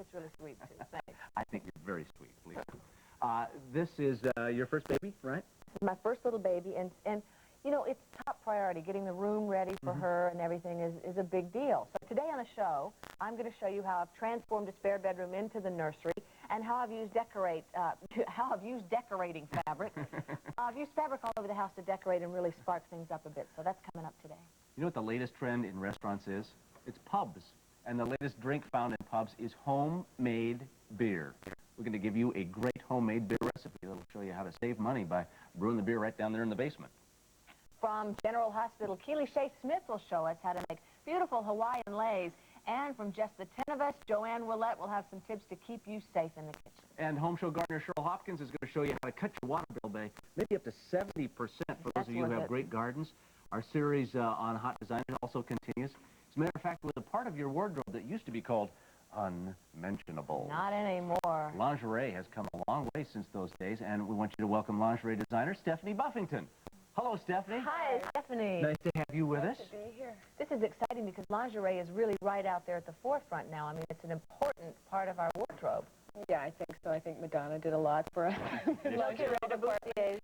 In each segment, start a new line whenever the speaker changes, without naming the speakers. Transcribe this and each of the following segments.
it's really sweet, too. Thanks.
I think you're very sweet, Leeza. This is your first baby, right?
This is my first little baby, and you know, it's top priority. Getting the room ready for her and everything is a big deal. So today on the show, I'm going to show you how I've transformed a spare bedroom into the nursery and how I've used decorating fabric. I've used fabric all over the house to decorate and really spark things up a bit. So that's coming up today.
You know what the latest trend in restaurants is? It's pubs. And the latest drink found in pubs is homemade beer. We're going to give you a great homemade beer recipe that'll show you how to save money by brewing the beer right down there in the basement.
From General Hospital, Keely Shea Smith will show us how to make beautiful Hawaiian leis. And from just the 10 of us, Joanne Willette will have some tips to keep you safe in the kitchen.
And home show gardener Cheryl Hopkins is going to show you how to cut your water bill by maybe up to 70% for those of you who have great gardens. Our series on hot design also continues. As a matter of fact, with a part of your wardrobe that used to be called unmentionable.
Not anymore.
Lingerie has come a long way since those days, and we want you to welcome lingerie designer Stephanie Buffington. Hello, Stephanie.
Hi, Stephanie.
Nice to have you with us.
Nice to be here. This is exciting because lingerie is really right out there at the forefront now. I mean, it's an important part of our wardrobe.
Yeah, I think so. I think Madonna did a lot for us. Lingerie department,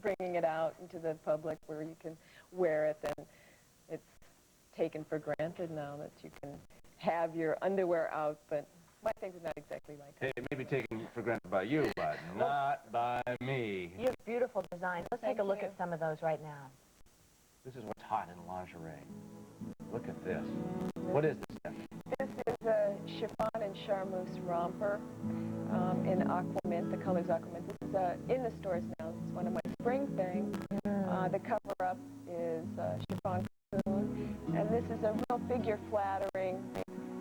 bringing it out into the public where you can wear it, and it's taken for granted now that you can have your underwear out, but my things are not exactly like that.
It may be taken for granted by you, but not by me.
You have beautiful designs. Let's take a look at some of those right now.
This is what's hot in lingerie. Look at this. What is this, Stephanie?
This is a chiffon and charmeuse romper in aquamint. The color's aquamint. This is in the stores now. It's one of my spring things. The cover-up is chiffon cocoon, and this is a real figure-flattering.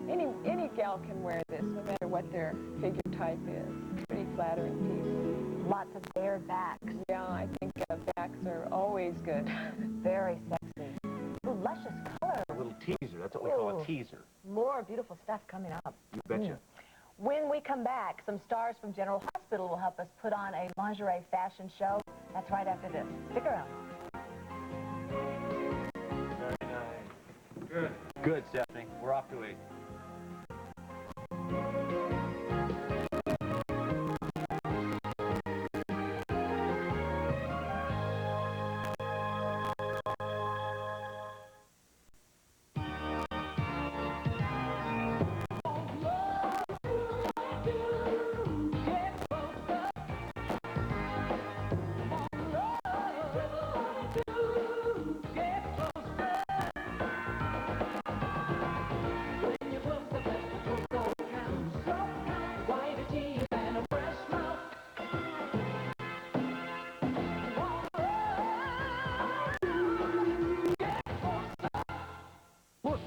Any gal can wear this, no matter what their figure type is. Pretty flattering piece.
Lots of bare backs.
Yeah, I think backs are always good.
Very sexy. Ooh, luscious color.
A little teaser. That's what we call a teaser.
More beautiful stuff coming up.
You betcha.
When we come back, some stars from General Hospital will help us put on a lingerie fashion show. That's right after this. Stick around.
Very nice. Good. Good, Stephanie. We're off to a...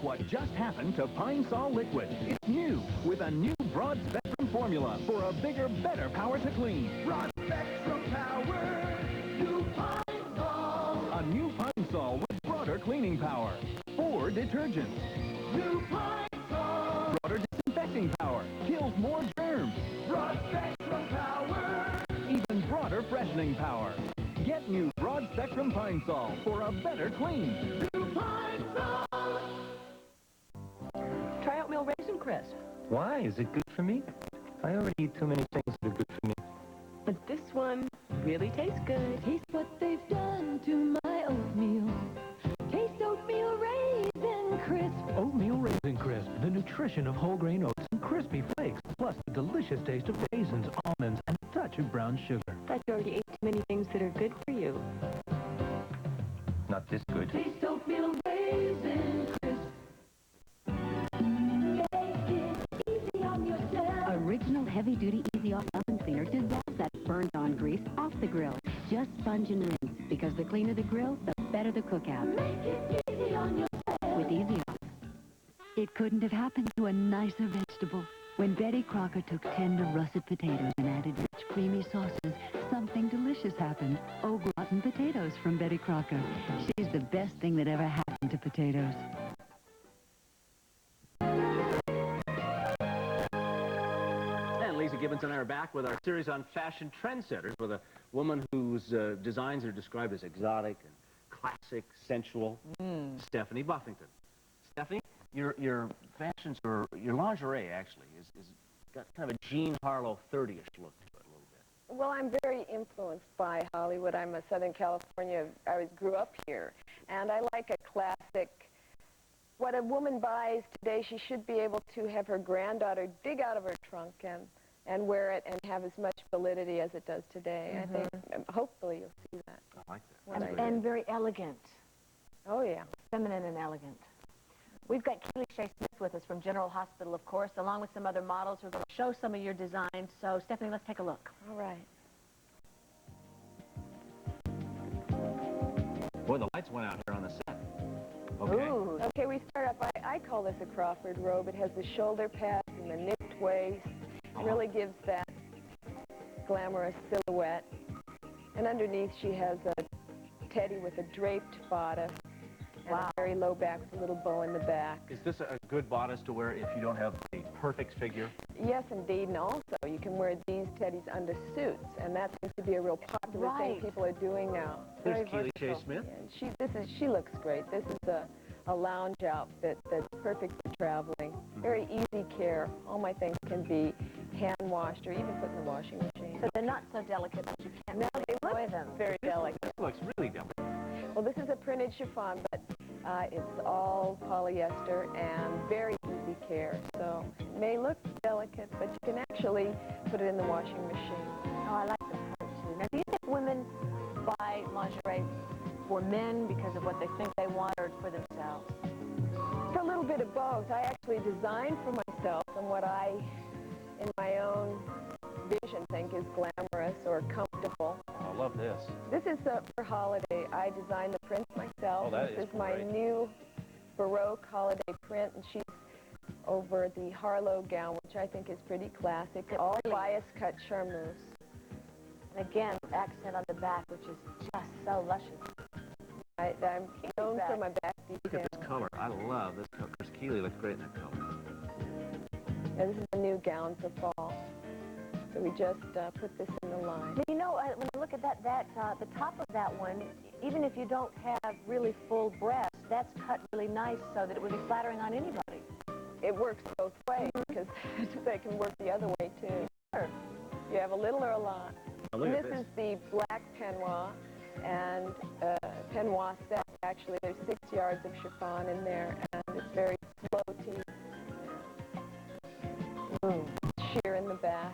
What just happened to Pine Sol Liquid? It's new with a new broad spectrum formula for a bigger, better power to clean. Broad spectrum power, new Pine Sol. A new Pine Sol with broader cleaning power. 4 detergents. New Pine Sol. Broader disinfecting power. Kills more germs. Broad spectrum power. Even broader freshening power. Get new broad spectrum Pine Sol for a better clean. New Pine Sol.
Try oatmeal raisin crisp.
Why? Is it good for me? I already eat too many things that are good for me.
But this one really tastes good.
Taste what they've done to my oatmeal. Taste oatmeal raisin crisp.
Oatmeal Raisin Crisp, the nutrition of whole grain oats and crispy flakes, plus the delicious taste of raisins, almonds, and a touch of brown sugar.
Thought you already ate too many things that are good for you.
Not this good.
Taste oatmeal raisin crisp. Original heavy-duty easy-off oven cleaner dissolves that burned-on grease off the grill. Just sponge and rinse, because the cleaner the grill, the better the cookout. Make it easy on yourself with Easy Off. It couldn't have happened to a nicer vegetable. When Betty Crocker took tender russet potatoes and added rich, creamy sauces, something delicious happened. Au gratin potatoes from Betty Crocker. She's the best thing that ever happened to potatoes.
Leeza Gibbons and I are back with our series on fashion trendsetters with a woman whose designs are described as exotic and classic, sensual, Stephanie Buffington. Stephanie, your fashions, or your lingerie actually, is got kind of a Jean Harlow 30-ish look to it a little bit.
Well, I'm very influenced by Hollywood. I'm a Southern California. I grew up here, and I like a classic. What a woman buys today, she should be able to have her granddaughter dig out of her trunk and wear it and have as much validity as it does today. I think, hopefully, you'll see that.
I like that.
And very elegant.
Oh, yeah.
Feminine and elegant. We've got Keely Shea Smith with us from General Hospital, of course, along with some other models who are going to show some of your designs. So, Stephanie, let's take a look.
All right.
Boy, the lights went out here on the set. Okay.
Ooh. Okay, we start up. I call this a Crawford robe. It has the shoulder pads and the nipped waist. It really gives that glamorous silhouette. And underneath, she has a teddy with a draped bodice. And a very low back with a little bow in the back.
Is this a good bodice to wear if you don't have the perfect figure?
Yes, indeed. And also, you can wear these teddies under suits. And that seems to be a real popular thing people are doing now.
There's Keely Shea Smith.
And she looks great. This is a lounge outfit that's perfect for traveling. Very easy care. All my things can be hand washed or even put in the washing machine.
So they're not so delicate that you can't
Now they
enjoy
look
them.
very delicate.
This looks really delicate.
Well, this is a printed chiffon, but it's all polyester and very easy care. So it may look delicate, but you can actually put it in the washing machine.
Oh, I like the print, too. Now, do you think women buy lingerie for men because of what they think they want or for themselves?
It's a little bit of both. I actually design for myself and what I, in my own vision, think is glamorous or comfortable.
I love this.
This is for holiday. I designed the prints myself.
Oh, that
this
is
is my
great.
new Baroque holiday print, and she's over the Harlow gown, which I think is pretty classic. All bias cut charmeuse.
And again, accent on the back, which is just so luscious.
I'm known for my back
Look
detail.
at this color. I love this color. Chris Keely looks great in that color.
Yeah, this is a new gown for fall. So we just put this in the line.
But you know, when I look at that the top of that one, even if you don't have really full breasts, that's cut really nice so that it would be flattering on anybody.
It works both ways because they can work the other way too. Sure. You have a little or a lot.
Now, look
And
at
this is the black peignoir and peignoir set. Actually, there's 6 yards of chiffon in there, and it's very floaty. Sheer in the back.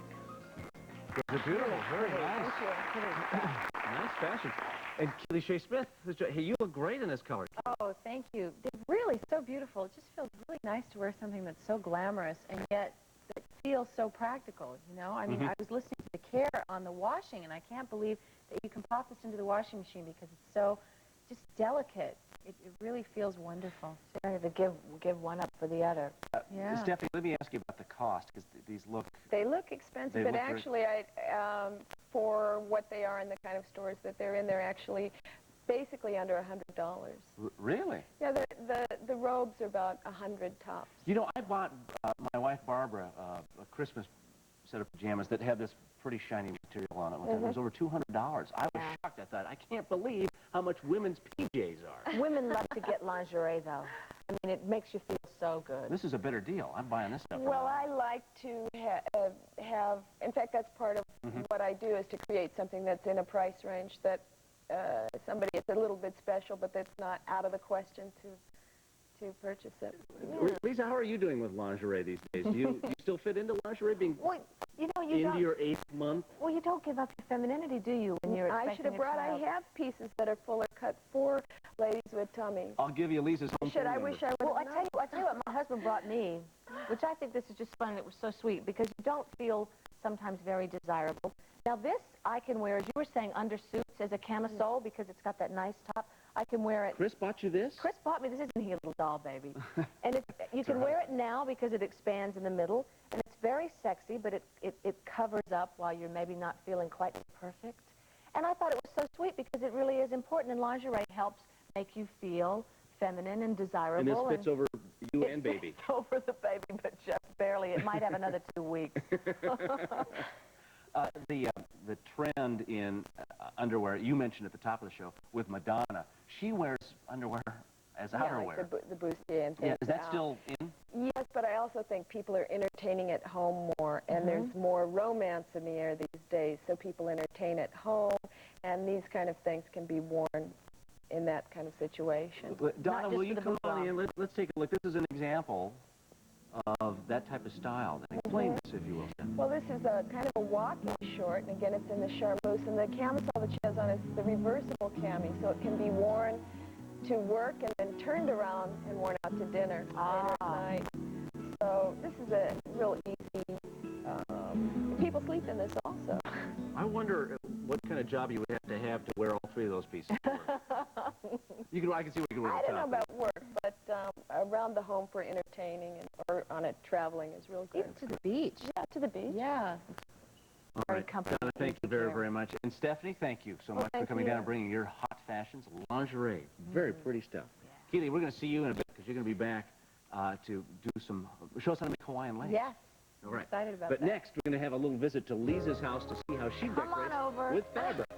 They're beautiful. Very nice.
Thank you.
Nice fashion. And Keely Shea Smith, hey, you look great in this color.
Oh, thank you. They're really so beautiful. It just feels really nice to wear something that's so glamorous and yet that feels so practical, you know? I mean, I was listening to the care on the washing, and I can't believe that you can pop this into the washing machine because it's so just delicate. It really feels wonderful.
So to give one up for the other.
Yeah.
Stephanie, let me ask you about the cost, because these look...
They look expensive,
They
but
look very-
actually, for what they are in the kind of stores that they're in, they're actually basically under $100.
Really?
Yeah, the robes are about 100 tops.
You know, I bought my wife Barbara a Christmas set of pajamas that had this pretty shiny material on it. It was over $200. I was shocked. I thought, I can't believe how much women's PJs are.
Women love to get lingerie, though. I mean, it makes you feel so good.
This is a better deal. I'm buying this stuff.
Well, I like to have, in fact, that's part of what I do is to create something that's in a price range that somebody, it's a little bit special, but that's not out of the question to purchase it.
Leeza, how are you doing with lingerie these days? Do you still fit into lingerie, being
Well, you know, you
into
don't.
your 8th month?
Well, you don't give up your femininity, do you? When you're
I should
expecting
have
a
brought,
child?
I have pieces that are fuller cut for ladies with tummies.
I'll give you Leeza's home
Should
phone
I
number.
wish I would
Well,
have
I tell you what, my husband brought me, which I think this is just fun, and it was so sweet, because you don't feel sometimes very desirable. Now this I can wear, as you were saying, under suits as a camisole, because it's got that nice top. I can wear it.
Chris bought you this?
Chris bought me, this isn't he, a little doll baby. And you can wear it now because it expands in the middle, and it's very sexy, but it covers up while you're maybe not feeling quite perfect. And I thought it was so sweet because it really is important, and lingerie helps make you feel feminine and desirable.
And this fits over you and baby.
It fits over the baby, but just barely. It might have another 2 weeks.
The trend in underwear, you mentioned at the top of the show, with Madonna, she wears underwear as
Yeah,
outerwear.
like the bustier and things.
Yeah, is that still in?
Yes, but I also think people are entertaining at home more, and there's more romance in the air these days, so people entertain at home, and these kind of things can be worn in that kind of situation.
Donna, will you come on in? Let's take a look. This is an example of that type of style. Explain this, if you will.
Well, this is a kind of a walking short, and again, it's in the charmeuse, and the camisole that she has on is the reversible cami, so it can be worn to work and then turned around and worn out to dinner at night. So this is a real easy, people sleep in this also.
I wonder what kind of job you would have to wear all three of those pieces. I can see what you can wear.
I don't know about work, but around the home for entertaining or on it traveling is real good.
Even to the beach.
Yeah, to the beach.
Yeah.
All right, Donna, thank you very, very much. And Stephanie, thank you so much for coming down and bringing your hot fashions, lingerie. Very pretty stuff. Keely, we're going to see you in a bit because you're going to be back to show us how to make Hawaiian lace.
Yes.
All right.
Excited about
but
that.
next, we're going to have a little visit to Leeza's house to see how she decorates with fabric.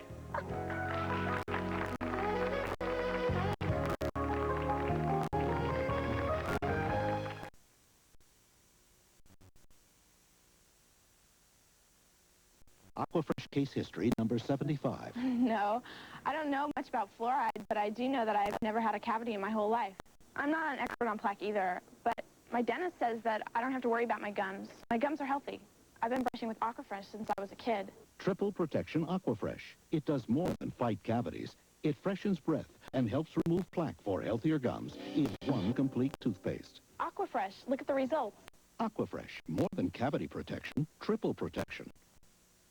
Aquafresh case history number 75.
No, I don't know much about fluoride, but I do know that I've never had a cavity in my whole life. I'm not an expert on plaque either, but my dentist says that I don't have to worry about my gums. My gums are healthy. I've been brushing with Aquafresh since I was a kid.
Triple Protection Aquafresh. It does more than fight cavities. It freshens breath and helps remove plaque for healthier gums in one complete toothpaste.
Aquafresh, look at the results.
Aquafresh, more than cavity protection, triple protection.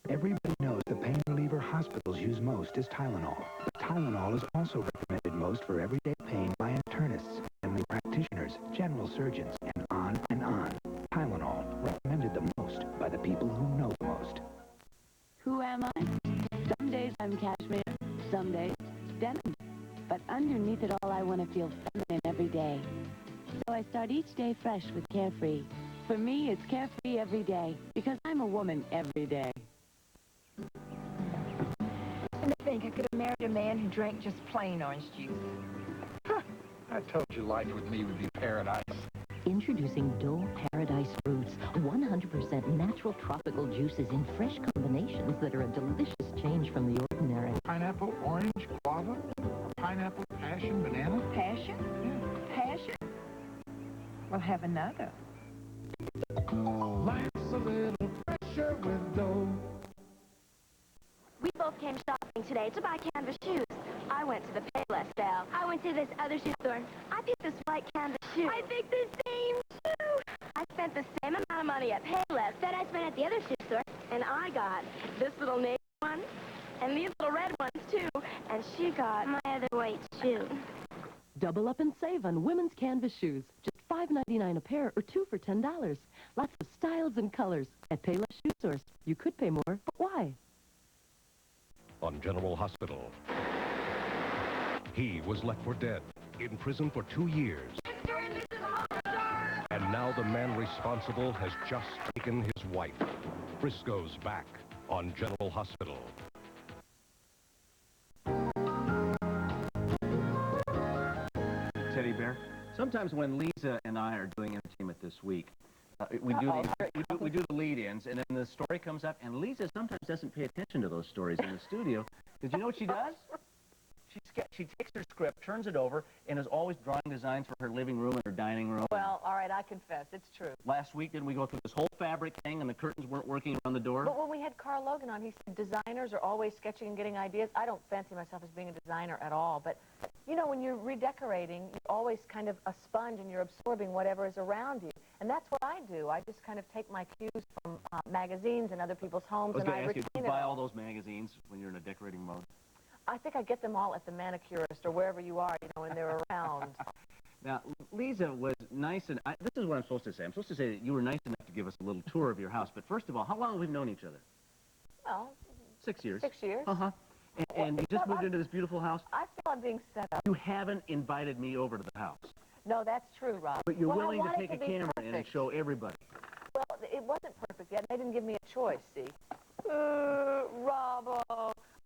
Everybody knows the pain reliever hospitals use most is Tylenol. But Tylenol is also recommended most for everyday pain by internists, family practitioners, general surgeons, and on and on. Tylenol, recommended the most by the people who know the most.
Who am I? Some days I'm cashmere, some days denim. But underneath it all, I want to feel feminine every day. So I start each day fresh with Carefree. For me, it's Carefree every day, because I'm a woman every day.
And I think I could have married a man who drank just plain orange juice.
I told you life with me would be paradise.
Introducing Dole Paradise Fruits, 100% natural tropical juices in fresh combinations that are a delicious change from the ordinary.
Pineapple, orange, guava, pineapple, passion, banana.
Passion?
Yeah.
Passion? We'll have another.
Life's a little pressure with Dole.
We both came shopping today to buy canvas shoes. I went to the Payless sale. I went to this other shoe store. I picked this white canvas shoe. I picked the same shoe. I spent the same amount of money at Payless that I spent at the other shoe store. And I got this little navy one and these little red ones too. And she got my other white shoe.
Double up and save on women's canvas shoes. Just $5.99 a pair or 2 for $10. Lots of styles and colors at Payless Shoe Source. You could pay more, but why?
On General Hospital. He was left for dead, in prison for 2 years. And now the man responsible has just taken his wife. Frisco's back on General Hospital.
Teddy Bear. Sometimes when Leeza and I are doing entertainment this week, we do the lead-ins, and then the story comes up, and Leeza sometimes doesn't pay attention to those stories in the studio. Did you know what she does? She takes her script, turns it over, and is always drawing designs for her living room and her dining room.
Well, all right, I confess, it's true.
Last week, didn't we go through this whole fabric thing, and the curtains weren't working around the door?
But when we had Carl Logan on, he said designers are always sketching and getting ideas. I don't fancy myself as being a designer at all, but, you know, when you're redecorating, you're always kind of a sponge, and you're absorbing whatever is around you. And that's what I do. I just kind of take my cues from magazines and other people's homes, and I retain it.
Do you buy all those magazines when you're in a decorating mode?
I think I get them all at the manicurist or wherever you are, you know, when they're around.
Now, Leeza was nice, and this is what I'm supposed to say. I'm supposed to say that you were nice enough to give us a little tour of your house. But first of all, how long have we known each other?
Well,
6 years.
6 years.
Uh-huh. And you just moved into this beautiful house?
I feel I'm being set up.
You haven't invited me over to the house.
No, that's true, Rob.
But you're willing to take a camera in and show everybody.
Well, it wasn't perfect yet. They didn't give me a choice, see?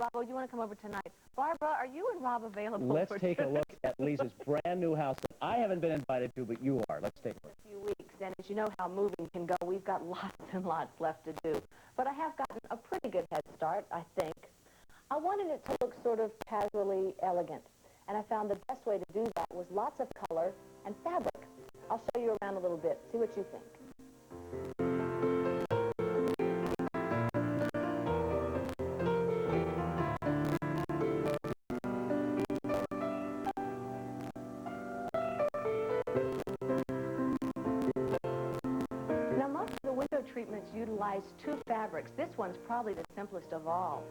Robbo, you want to come over tonight? Barbara, are you and Rob available
Let's take a look at Lisa's brand new house that I haven't been invited to, but you are. Let's take a look.
A few weeks, and as you know how moving can go, we've got lots and lots left to do. But I have gotten a pretty good head start, I think. I wanted it to look sort of casually elegant, and I found the best way to do that was lots of color and fabric. I'll show you around a little bit, see what you think. Now, most of the window treatments utilize two fabrics. This one's probably the simplest of all.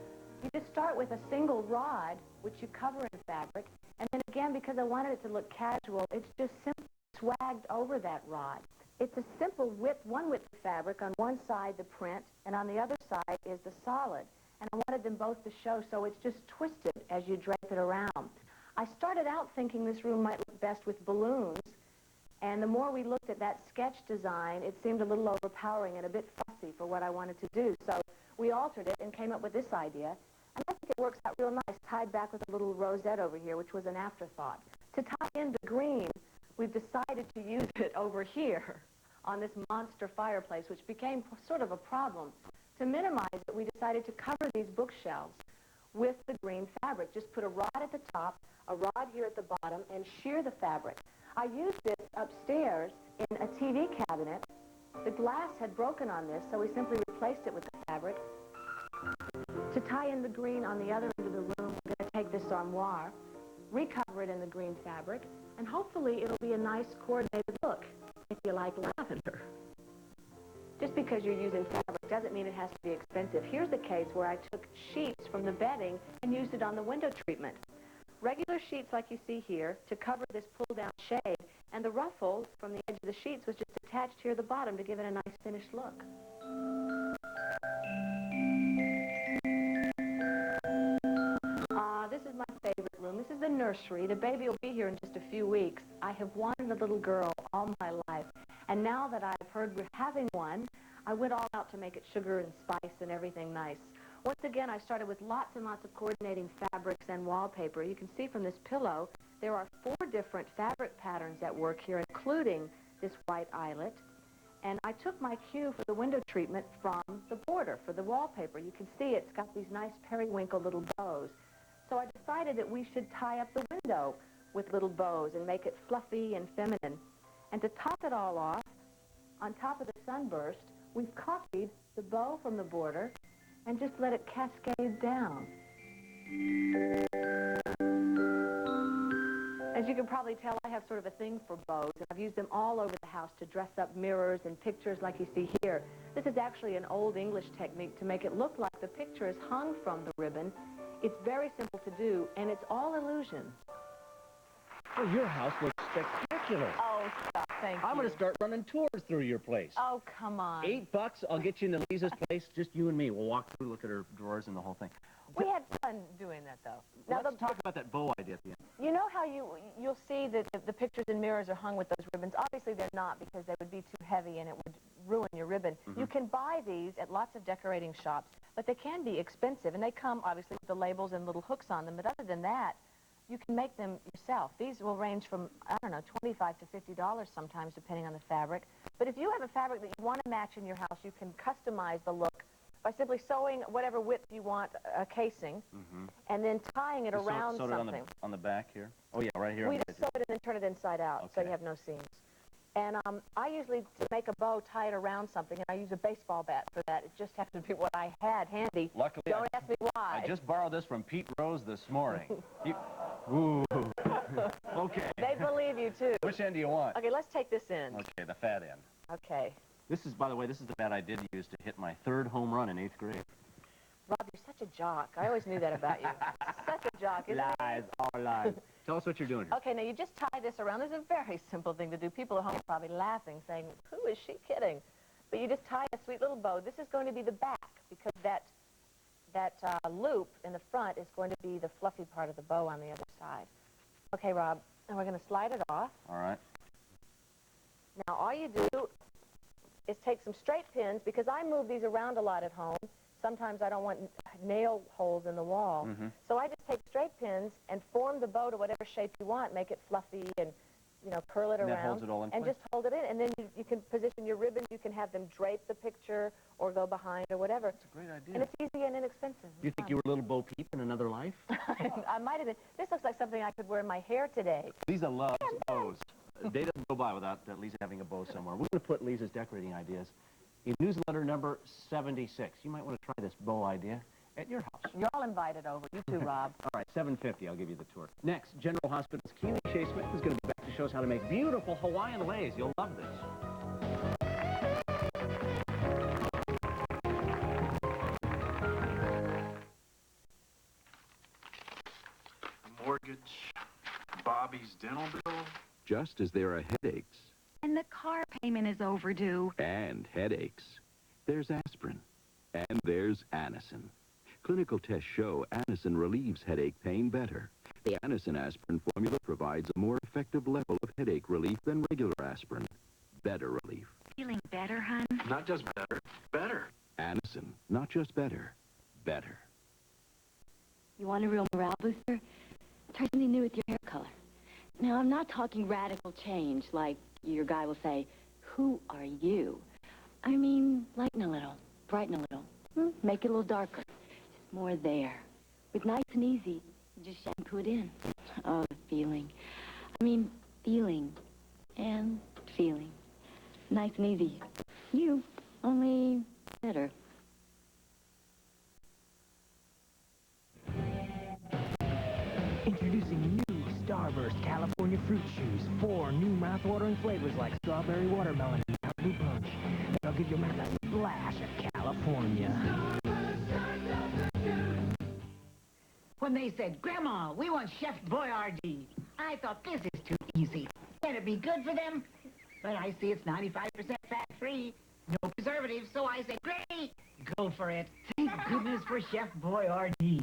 You just start with a single rod, which you cover in fabric, and then again, because I wanted it to look casual, it's just simply swagged over that rod. It's a simple width, one width of fabric. On one side, the print, and on the other side is the solid. And I wanted them both to show, so it's just twisted as you drape it around. I started out thinking this room might look best with balloons, and the more we looked at that sketch design, it seemed a little overpowering and a bit fussy for what I wanted to do. So we altered it and came up with this idea. And I think it works out real nice, tied back with a little rosette over here, which was an afterthought. To tie in the green, we've decided to use it over here on this monster fireplace, which became sort of a problem. To minimize it, we decided to cover these bookshelves with the green fabric. Just put a rod at the top, a rod here at the bottom, and shear the fabric. I used this upstairs in a TV cabinet. The glass had broken on this, so we simply replaced it with the fabric. To tie in the green on the other end of the room, we're going to take this armoire, recover it in the green fabric, and hopefully it'll be a nice coordinated look, if you like lavender. Just because you're using fabric doesn't mean it has to be expensive. Here's the case where I took sheets from the bedding and used it on the window treatment. Regular sheets like you see here to cover this pull-down shade, and the ruffle from the edge of the sheets was just attached here at the bottom to give it a nice finished look. This is my favorite room. This is the nursery. The baby will be here in just a few weeks. I have wanted a little girl all my life, and now that I've heard we're having one, I went all out to make it sugar and spice and everything nice. Once again, I started with lots and lots of coordinating fabrics and wallpaper. You can see from this pillow, there are 4 different fabric patterns at work here, including this white eyelet. And I took my cue for the window treatment from the border for the wallpaper. You can see it's got these nice periwinkle little bows. So I decided that we should tie up the window with little bows and make it fluffy and feminine. And to top it all off, on top of the sunburst, we've copied the bow from the border and just let it cascade down. As you can probably tell, I have sort of a thing for bows, and I've used them all over the house to dress up mirrors and pictures like you see here. This is actually an old English technique to make it look like the picture is hung from the ribbon. It's very simple to do, and it's all illusion.
Well, your house looks spectacular.
Oh, stop, thank you.
I'm going to start running tours through your place.
Oh, come on.
$8, I'll get you into Lisa's place, just you and me. We'll walk through, look at her drawers and the whole thing.
We had fun doing that, though.
Now, let's talk about that bow idea at the end.
You know how you'll see that the pictures and mirrors are hung with those ribbons? Obviously, they're not, because they would be too heavy and it would ruin your ribbon. You can buy these at lots of decorating shops, but they can be expensive, and they come, obviously, with the labels and little hooks on them. But other than that, you can make them yourself. These will range from, I don't know, $25 to $50 sometimes, depending on the fabric. But if you have a fabric that you want to match in your house, you can customize the look by simply sewing whatever width you want a casing, and then tying it around
sew
something.
it on the back here? Oh, yeah, right here.
We just sew it and then turn it inside out, so you have no seams. And I usually, to make a bow, tie it around something, and I use a baseball bat for that. It just happened to be what I had handy.
Luckily,
Don't ask me why.
I just borrowed this from Pete Rose this morning. Ooh. Okay.
They believe you, too.
Which end do you want?
Okay, let's take this in.
Okay, the fat end.
Okay.
This is, by the way, this is the bat I did use to hit my 3rd home run in 8th grade.
Rob, you're such a jock. I always knew that about you. Such a jock, isn't it?
Lies, all lies. Tell us what you're doing here.
Okay, now you just tie this around. This is a very simple thing to do. People at home are probably laughing, saying, who is she kidding? But you just tie a sweet little bow. This is going to be the back, because that loop in the front is going to be the fluffy part of the bow on the other side. Okay, Rob, and we're going to slide it off.
All right.
Now, all you do is take some straight pins, because I move these around a lot at home. sometimes I don't want nail holes in the wall. So I just take straight pins and form the bow to whatever shape you want, make it fluffy and, you know, curl it
And that
around.
holds it all in
and
place.
just hold it in. And then you can position your ribbons. You can have them drape the picture or go behind or whatever.
That's a great idea.
And it's easy and inexpensive.
Do you think you were a little Bo Peep in another life?
I might have been. This looks like something I could wear in my hair today.
Leeza loves bows. Day doesn't go by without Leeza having a bow somewhere. We're going to put Leeza's decorating ideas in newsletter number 76. You might want to try this bow idea at your house.
You're all invited over. You too, Rob.
All right, 7:50. I'll give you the tour. Next, General Hospital's Keely Shea Smith is going to be back to show us how to make beautiful Hawaiian leis. You'll love this.
Mortgage, Bobby's dental bill.
Just as there are headaches
And the car payment is overdue.
and headaches, there's aspirin. And there's Anacin. Clinical tests show Anacin relieves headache pain better. The Anacin aspirin formula provides a more effective level of headache relief than regular aspirin. Better relief.
Feeling better, hon?
Not just better, better.
Anacin, not just better, better.
You want a real morale booster? Try something new with your hair color. Now, I'm not talking radical change, like your guy will say, who are you? I mean, lighten a little, brighten a little, make it a little darker. Just more there. With nice and easy, you just shampoo it in. Oh, the feeling. I mean, feeling and feeling. Nice and easy. You, only better.
Introducing new Starburst California Fruit Chews. 4 new mouth-watering flavors like strawberry watermelon and Malibu punch. That'll give your mouth a splash of California.
When they said, Grandma, we want Chef Boyardee, I thought this is too easy. Can it be good for them? But I see it's 95% fat-free, no preservatives, so I said, great, go for it. Thank goodness for Chef Boyardee.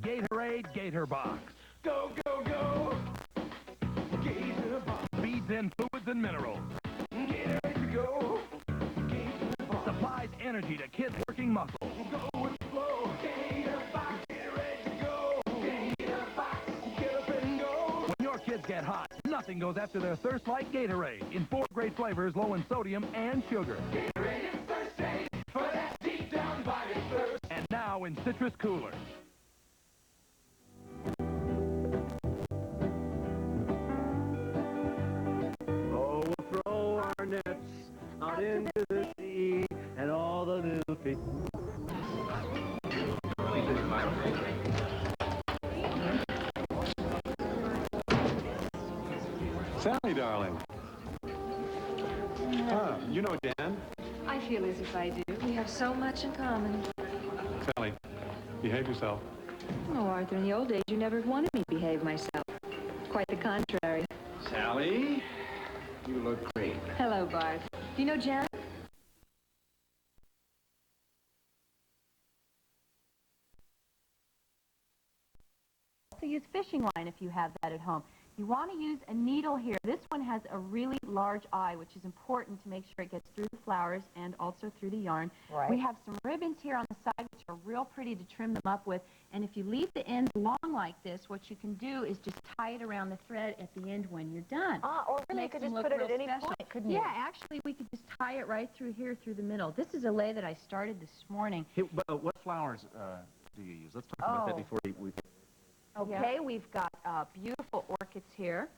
Gatorade Gator Box.
Go, go, go. Gator Box.
Feeds in fluids and minerals.
Get ready to go. Gator Box.
Supplies energy to kids working muscles.
Go with the flow. Gator Box. Get ready to go. Gator Box. Get up and go.
When your kids get hot, nothing goes after their thirst like Gatorade. In 4 great flavors, low in sodium and sugar.
Gatorade is thirsty for that deep down body thirst.
And now in citrus coolers.
Oh, we'll throw our nets out into the sea and all the little fish.
Sally, darling. You know Dan.
I feel as if I do. We have so much in common.
Sally, behave yourself.
Oh, Arthur, in the old days, you never wanted me to behave myself. Quite the contrary.
Sally, you look great.
Hello, Bart. Do you know Jan?
Also use fishing line if you have that at home. You want to use a needle here. This one has a really large eye, which is important to make sure it gets through the flowers and also through the yarn.
Right.
We have some ribbons here on the side, which are real pretty to trim them up with. And if you leave the ends long like this, what you can do is just tie it around the thread at the end when you're done.
Or really, you
Makes
could
them
just
look
put it
real
at any
special.
point, couldn't you?
Yeah, actually, we could just tie it right through here, through the middle. This is a lei that I started this morning.
Hey, what flowers do you use? Let's talk about that before we...
Okay, we've got beautiful orchids here.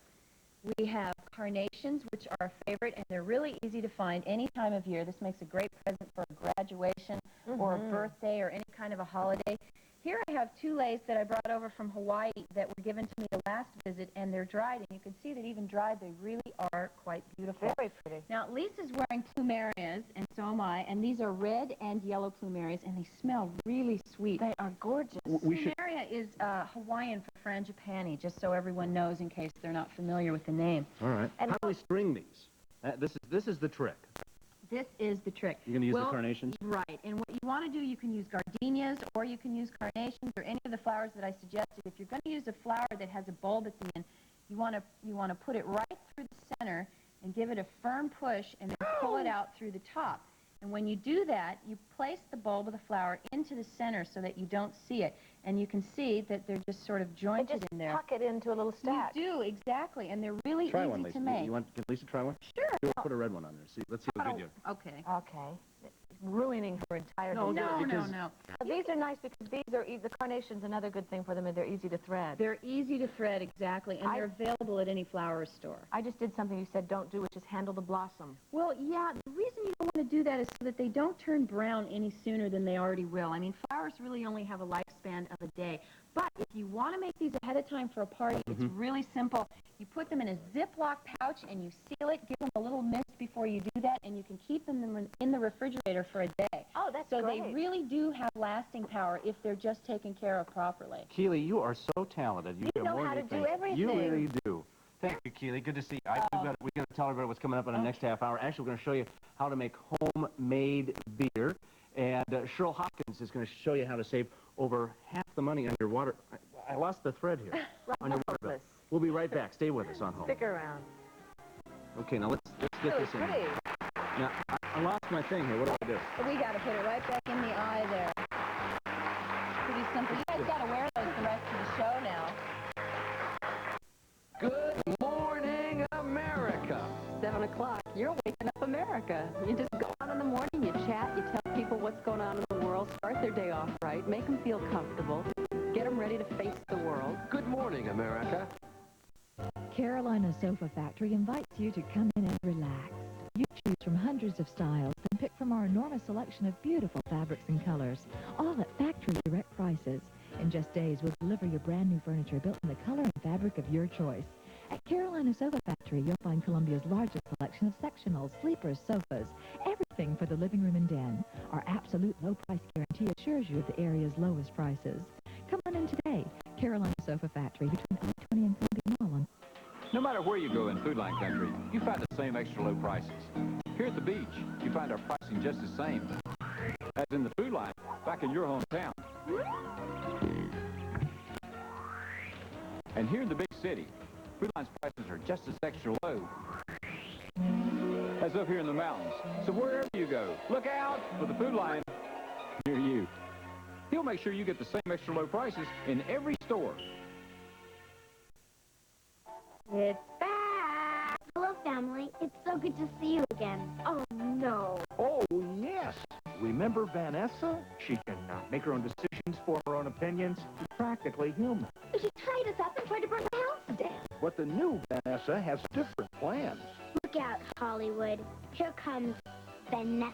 We have carnations, which are a favorite, and they're really easy to find any time of year. This makes a great present for a graduation or a birthday or any kind of a holiday. Here I have 2 leis that I brought over from Hawaii that were given to me the last visit, and they're dried. And you can see that even dried, they really are quite beautiful.
Very pretty.
Now, Lisa's wearing plumerias, and so am I, and these are red and yellow plumerias, and they smell really sweet.
They are gorgeous.
Plumeria is Hawaiian for frangipani, just so everyone knows in case they're not familiar with the name.
All right.
And
how do we string these? This is the trick.
This is the trick.
You're going to use the carnations?
Right. And what you want to do, you can use gardenias or you can use carnations or any of the flowers that I suggested. If you're going to use a flower that has a bulb at the end, you want to put it right through the center and give it a firm push and then pull it out through the top. And when you do that, you place the bulb of the flower into the center so that you don't see it. And you can see that they're just sort of jointed in there.
Tuck it into a little stack.
You do, exactly. And they're really
Try
easy
one, Lisa.
to make.
Can Lisa try one?
Sure.
Put a red one on there. See, let's see how good you are.
Okay.
Okay. Ruining her entire
No,
design.
no.
These are nice because these are, the carnation's another good thing for them, and they're easy to thread.
They're easy to thread, exactly, and they're available at any flower store.
I just did something you said don't do, which is handle the blossom.
Well, yeah, the reason you don't want to do that is so that they don't turn brown any sooner than they already will. I mean, flowers really only have a lifespan of a day. But if you want to make these ahead of time for a party, it's really simple. You put them in a Ziploc pouch and you seal it, give them a little mist before you do that, and you can keep them in the refrigerator for a day.
Oh, that's
so
great.
they really do have lasting power if they're just taken care of properly.
Keely, you are so talented.
You know how to do everything.
You really do. Thank you, Keely. Good to see you. We're going to tell everybody what's coming up in the next half hour. Actually, we're going to show you how to make homemade beer. And Cheryl Hopkins is going to show you how to save over half the money on your water. I lost the thread here. On your water bill. We'll be right back. Stay with us on home.
Stick around.
Okay, now let's get this in. Now, I lost my thing here. What do I do?
So we got to put it right back in the eye there. Pretty simple. You guys got to wear those the rest of the show now.
Good morning, America.
7 o'clock, you're waking up America. You just go out in the morning, you chat, you tell people what's going on in the world, start their day off right, make them feel comfortable, get them ready to face the world.
Good morning, America.
Carolina Sofa Factory invites you to come in and relax. You choose from hundreds of styles and pick from our enormous selection of beautiful fabrics and colors, all at factory direct prices. In just days, we'll deliver your brand new furniture built in the color and fabric of your choice. At Carolina Sofa Factory, you'll find Columbia's largest selection of sectionals, sleepers, sofas, everything for the living room and den. Our absolute low price guarantee assures you of the area's lowest prices. Come on in today. Carolina Sofa Factory between I-20 and Columbia Mall.
No matter where you go in Food Line Country, you find the same extra low prices. Here at the beach, you find our pricing just the same as in the Food Line back in your hometown. And here in the big city, Food Line's prices are just as extra low as up here in the mountains. So wherever you go, look out for the Food Line near you. He'll make sure you get the same extra low prices in every store.
It's back! Hello, family. It's so good to see you again. Oh, no.
Oh, yes. Remember Vanessa? She can make her own decisions, form her own opinions. She's practically human.
She tied us up and tried to burn the house down.
But the new Vanessa has different plans.
Look out, Hollywood. Here comes Vanessa.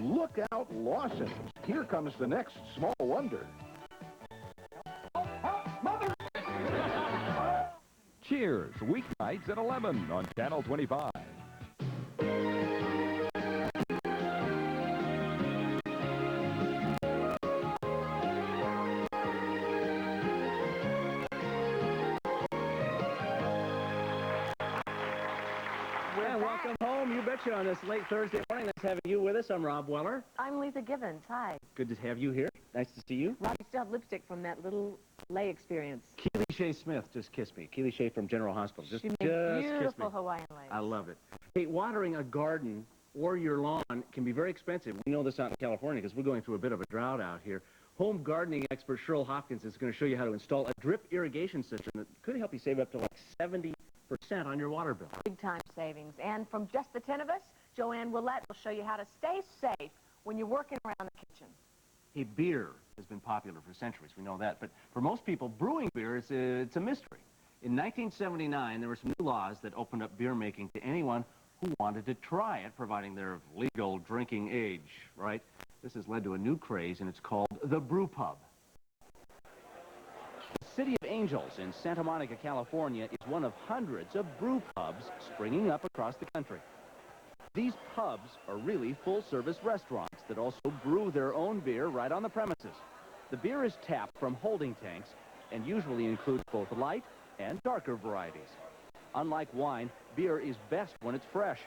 Look out, Lawson. Here comes the next small wonder.
Cheers, weeknights at 11 on Channel 25.
Welcome home. You betcha on this late Thursday morning. Nice having you with us. I'm Rob Weller.
I'm Leeza Gibbons. Hi.
Good to have you here. Nice to see you.
Rob, you still have lipstick from that little lay experience.
Keely Shea Smith just kissed me. Keely Shea from General Hospital.
She made beautiful Hawaiian lace.
I love it. Hey, watering a garden or your lawn can be very expensive. We know this out in California because we're going through a bit of a drought out here. Home gardening expert Cheryl Hopkins is going to show you how to install a drip irrigation system that could help you save up to like 70% on your water bill.
Big time savings. And from just the 10 of us, Joanne Willette will show you how to stay safe when you're working around the kitchen.
Hey, beer has been popular for centuries. We know that. But for most people, brewing beer, it's a mystery. In 1979, there were some new laws that opened up beer making to anyone who wanted to try it, providing they're of legal drinking age, right? This has led to a new craze, and it's called the brew pub. The City of Angels in Santa Monica, California is one of hundreds of brew pubs springing up across the country. These pubs are really full-service restaurants that also brew their own beer right on the premises. The beer is tapped from holding tanks and usually includes both light and darker varieties. Unlike wine, beer is best when it's fresh.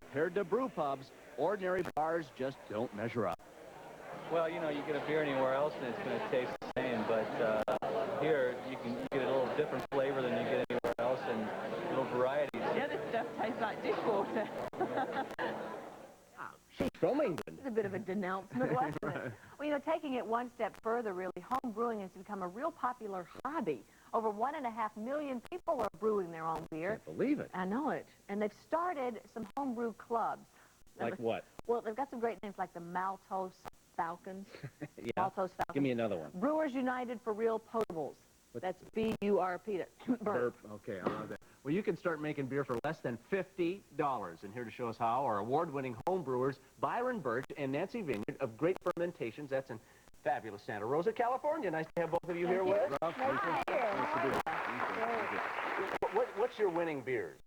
Compared to brew pubs, ordinary bars just don't measure up.
Well, you know, you get a beer anywhere else and it's going to taste the same, but here you can get a little different flavor than you get anywhere else and little varieties.
The other stuff tastes like dishwater.
Stroming.
It's a bit of a denouncement, wasn't it? Well, you know, taking it one step further, really, home brewing has become a real popular hobby. Over 1.5 million people are brewing their own beer.
Can't believe it.
I know it. And they've started some homebrew clubs.
Like what?
Well, they've got some great names like the Maltose Falcons.
Yeah.
Maltose Falcons.
Give me another one.
Brewers United for Real Potables. That's B-U-R-P. Burp.
Okay, I love that. Well, you can start making beer for less than $50. And here to show us how are award-winning home brewers Byron Birch and Nancy Vineyard of Great Fermentations. That's in fabulous Santa Rosa, California. Nice to have both of you here with us. What's your winning beers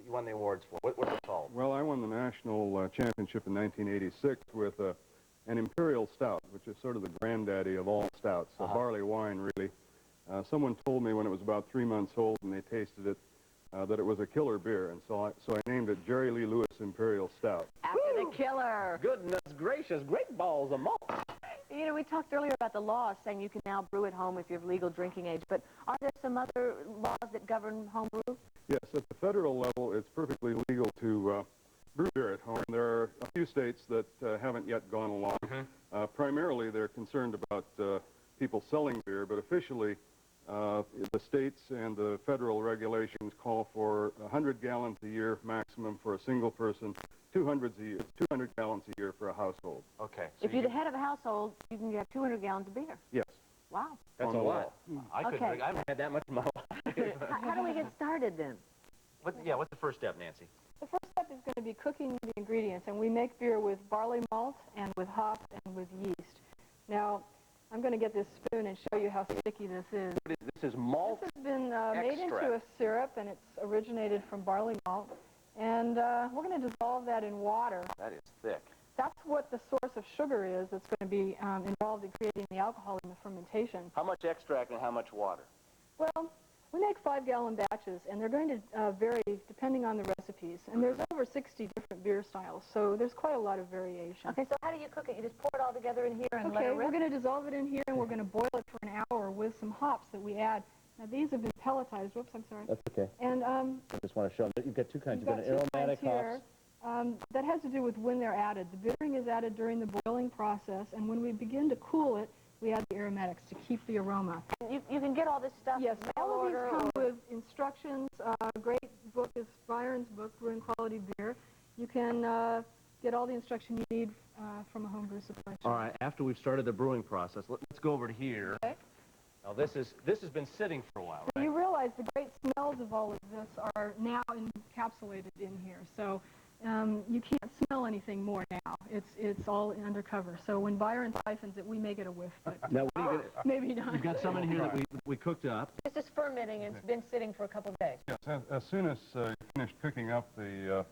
you won the awards for? What's it called?
Well, I won the national championship in 1986 with an Imperial Stout, which is sort of the granddaddy of all stouts, a barley wine, really. Someone told me when it was about 3 months old and they tasted it that it was a killer beer, and so I named it Jerry Lee Lewis Imperial Stout.
After the killer.
Goodness gracious, great balls of malt.
You know, we talked earlier about the laws saying you can now brew at home if you're of legal drinking age, but are there some other laws that govern home brew?
Yes, at the federal level, it's perfectly legal to brew beer at home. There are a few states that haven't yet gone along. Primarily, they're concerned about people selling beer, but officially, the states and the federal regulations call for 100 gallons a year maximum for a single person, 200 gallons a year for a household.
Okay.
So if you're the head of a household, you can get 200 gallons of beer.
Yes.
Wow.
That's a lot. I haven't had that much in my life.
How do we get started then?
What's the first step, Nancy?
The first step is going to be cooking the ingredients, and we make beer with barley malt and with hops and with yeast. Now, I'm going to get this spoon and show you how sticky this is.
This is malt
This has been made into a syrup, and it's originated from barley malt. And we're going to dissolve that in water.
That is thick.
That's what the source of sugar is that's going to be involved in creating the alcohol in the fermentation.
How much extract and how much water?
Well, we make 5-gallon batches, and they're going to vary depending on the recipes. And there's over 60 different beer styles, so there's quite a lot of variation.
Okay, so how do you cook it? You just pour it all together in here and let it
Okay,
rip?
we're going to dissolve it in here, and we're going to boil it for an hour with some hops that we add. Now, these have been pelletized. Whoops, I'm sorry.
That's okay.
And
I just want to show them that you've got two kinds.
you've
You've
got
got an aromatic
two kinds
hops.
here. That has to do with when they're added. The bittering is added during the boiling process, and when we begin to cool it, we add the aromatics to keep the aroma.
You can get all this stuff.
Yes,
mail
all of these
order
come
or-
with instructions. A great book is Byron's book, Brewing Quality Beer. You can get all the instruction you need from a homebrew supply shop.
All right, after we've started the brewing process, let's go over to here.
Okay.
Now, this has been sitting for a while, right?
You realize the great smells of all of this are now encapsulated in here. So you can't smell anything more now. It's all undercover. So when Byron siphons it, we may get a whiff, but
Now, what are you gonna,
maybe not.
you've got some in here that we cooked up.
This is fermenting, and it's been sitting for a couple of days.
Yes, as soon as you finish cooking up the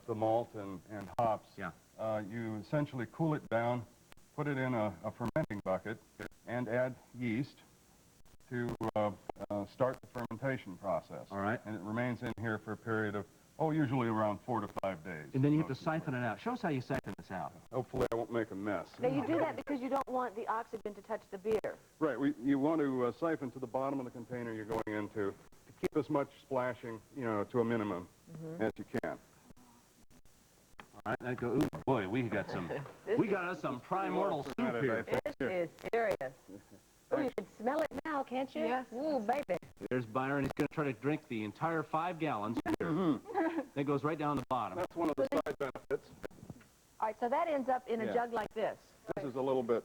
malt and hops, you essentially cool it down, put it in a fermenting bucket, and add yeast to start the fermentation process.
All right.
And it remains in here for a period of, usually around 4 to 5 days.
And then you have to siphon it out. Show us how you siphon this out.
Hopefully I won't make a mess.
Now, you do that because you don't want the oxygen to touch the beer.
Right, you want to siphon to the bottom of the container you're going into to keep as much splashing, to a minimum as you can.
All right, that ooh, boy, we got us some primordial soup here.
This is serious. Oh, you can smell it now, can't you?
Yes.
Ooh, baby.
There's Byron. He's going to try to drink the entire 5 gallons here. That goes right down the bottom.
That's one of the side benefits.
All right, so that ends up in a jug like this.
This is a little bit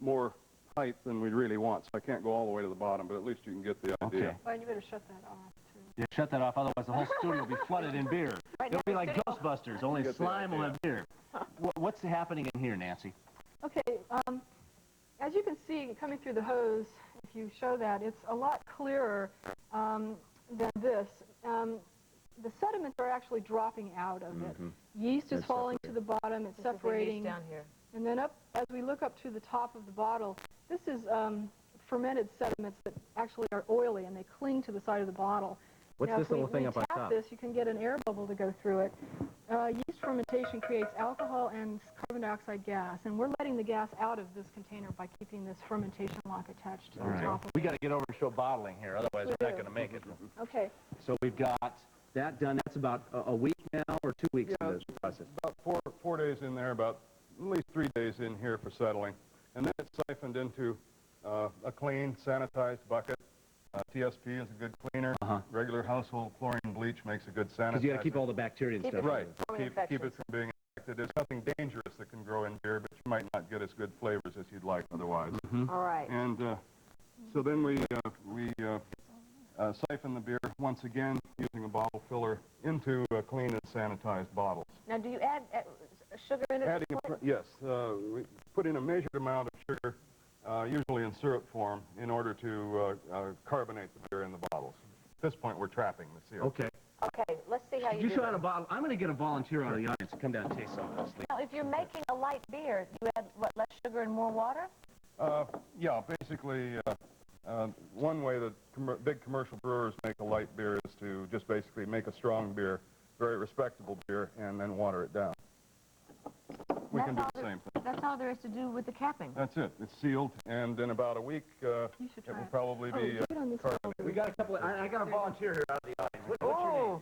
more height than we really want, so I can't go all the way to the bottom, but at least you can get the idea.
Okay.
Well, you better shut that off, too.
Yeah, shut that off, otherwise the whole studio will be flooded in beer. It'll be like Ghostbusters, only slime will have beer. What's happening in here, Nancy?
Okay, as you can see, coming through the hose, if you show that, it's a lot clearer than this. The sediments are actually dropping out of it. Yeast is falling to the bottom, it's separating.
down here.
And then as we look up to the top of the bottle, this is fermented sediments that actually are oily, and they cling to the side of the bottle.
What's
now,
this little thing up on
If we
top?
tap this, you can get an air bubble to go through it. Yeast fermentation creates alcohol and carbon dioxide gas, and we're letting the gas out of this container by keeping this fermentation lock attached to
All
the
right.
top of
We got to get over and show bottling here, otherwise we're not going to make it.
Okay.
So we've got that done. That's about a week now or 2 weeks in the process.
About four days in there, about at least 3 days in here for settling. And then it's siphoned into a clean, sanitized bucket. TSP is a good cleaner. Regular household chlorine bleach makes a good sanitizer.
Because you got to keep all the bacteria and stuff.
Right. Keep it from being infected. There's nothing dangerous that can grow in beer, but you might not get as good flavors as you'd like otherwise.
All right.
And so then we siphon the beer once again using a bottle filler into clean and sanitized bottles.
Now, do you add sugar in it?
Yes. We put in a measured amount of sugar, usually in syrup form, in order to carbonate the beer in the bottles. At this point, we're trapping the syrup.
Okay.
Okay, let's see how you
You
do
show
that.
out a bottle. I'm going to get a volunteer out of the audience to come down and taste some of this.
Now, if you're making a light beer, do you add, what, less sugar and more water?
Yeah, basically, one way that big commercial brewers make a light beer is to just basically make a strong beer, very respectable beer, and then water it down. We can do the same thing.
That's all there is to do with the capping.
That's it. It's sealed, and in about a week, it will probably be carbonated.
We got a couple of, I got a volunteer here out of the audience. What's your